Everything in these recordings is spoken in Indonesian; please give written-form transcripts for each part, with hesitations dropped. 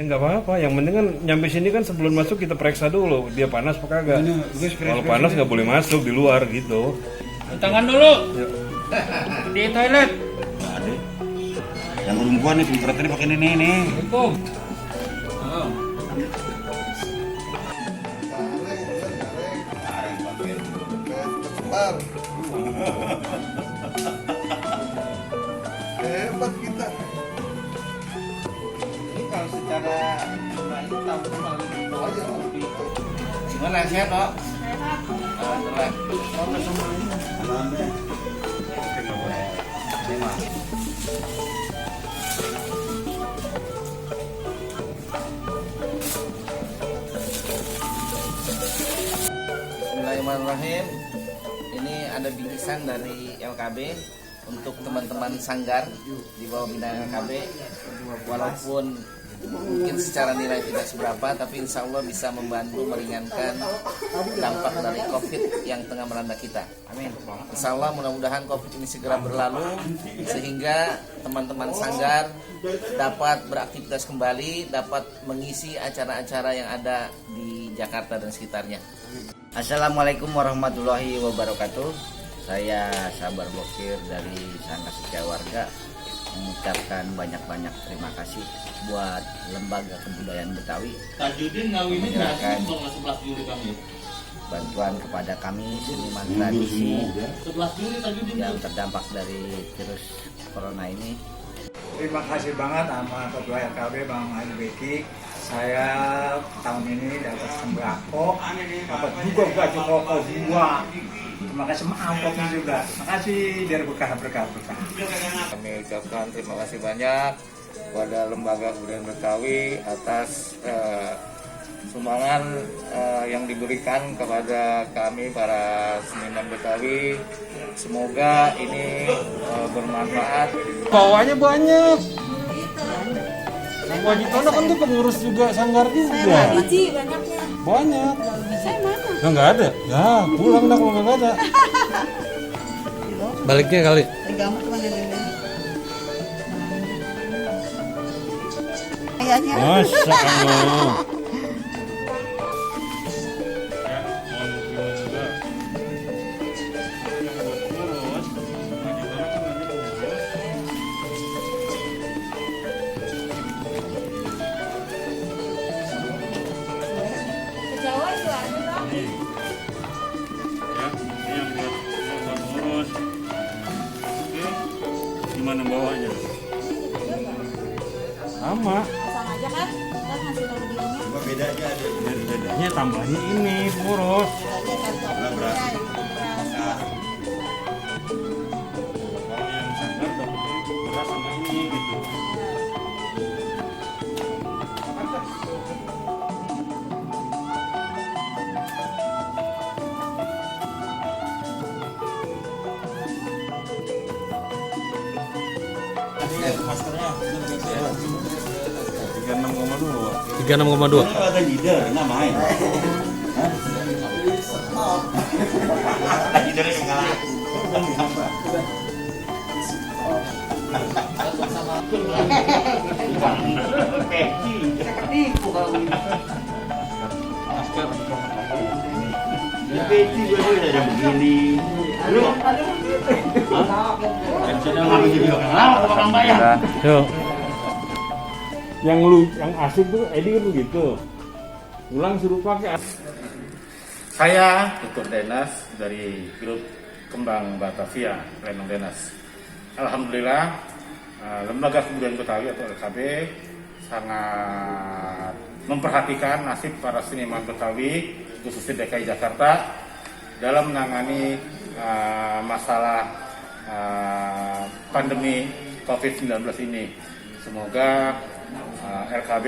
nggak apa-apa. Yang penting kan nyampe sini kan sebelum masuk kita periksa dulu dia panas apa kagak. Kalau panas nggak boleh masuk di luar gitu. Tangan dulu. Yuk. Di toilet. Ada. Yang belum gua nih filter tadi pakai ini nih. Hukum. Hebat kita. Ini kalau secara baik tahu melalui aja. Gimana sehat kok? Alhamdulillah. Bismillahirrahmanirrahim. Ini ada bingkisan dari LKB untuk teman-teman sanggar di bawah binaan LKB. Walaupun mungkin secara nilai tidak seberapa, tapi insya Allah bisa membantu meringankan dampak dari COVID yang tengah melanda kita. Amin. Insya Allah mudah-mudahan COVID ini segera berlalu sehingga teman-teman sanggar dapat beraktivitas kembali, dapat mengisi acara-acara yang ada di Jakarta dan sekitarnya. Assalamualaikum warahmatullahi wabarakatuh. Saya Sabar Bokir dari Sanggar Setia Warga mengucapkan banyak-banyak terima kasih buat Lembaga Kebudayaan Betawi menyerahkan bantuan kepada kami seniman tradisi yang terdampak dari virus corona ini. Terima kasih banget sama Ketua LKB Bang Haji Beki. Saya tahun ini dapat sembako, dapat juga baju koko 2. Terima kasih sama amplopnya juga. Terima kasih biar berkah. Kami ucapkan terima kasih banyak kepada Lembaga Kebudayaan Betawi atas sumbangan yang diberikan kepada kami para seniman Betawi. Semoga ini bermanfaat. Bawahnya banyak. Sama Haji Tono kan tuh pengurus juga sanggar juga. Saya biji banyaknya. Banyak. Saya mana? Nah, nggak ada. Ya pulang dah kalau nggak ada. Baliknya kali. Gambar kemana dulu? Kayaknya. Masya Allah. Jawa itu ada dong. Gimana bawahnya? Sama. Pasang aja kan? Kan hasil videonya. Bedanya tambahin ini pengurus. Aja kan beras. Kalau yang sanggar dapetnya beras sama ini gitu. Maskernya 36,2. 36,2. Ada leader, nggak main. Leader yang kalah. Ketipu kalau ini. Masker. Peci gue ada begini. Lu Yuk. Yang asik tuh Edi tuh gitu. Ulang suruh pakai. Saya Tutur Denas dari grup Kembang Batavia, Lenong Denas. Alhamdulillah, Lembaga Kebudayaan Betawi atau LKB sangat memperhatikan nasib para seniman Betawi, khususnya DKI Jakarta, dalam menangani masalah pandemi COVID-19 ini. Semoga LKB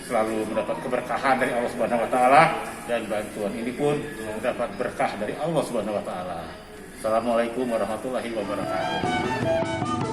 selalu mendapat keberkahan dari Allah Subhanahu wa taala dan bantuan ini pun mendapat berkah dari Allah Subhanahu wa taala. Assalamualaikum warahmatullahi wabarakatuh.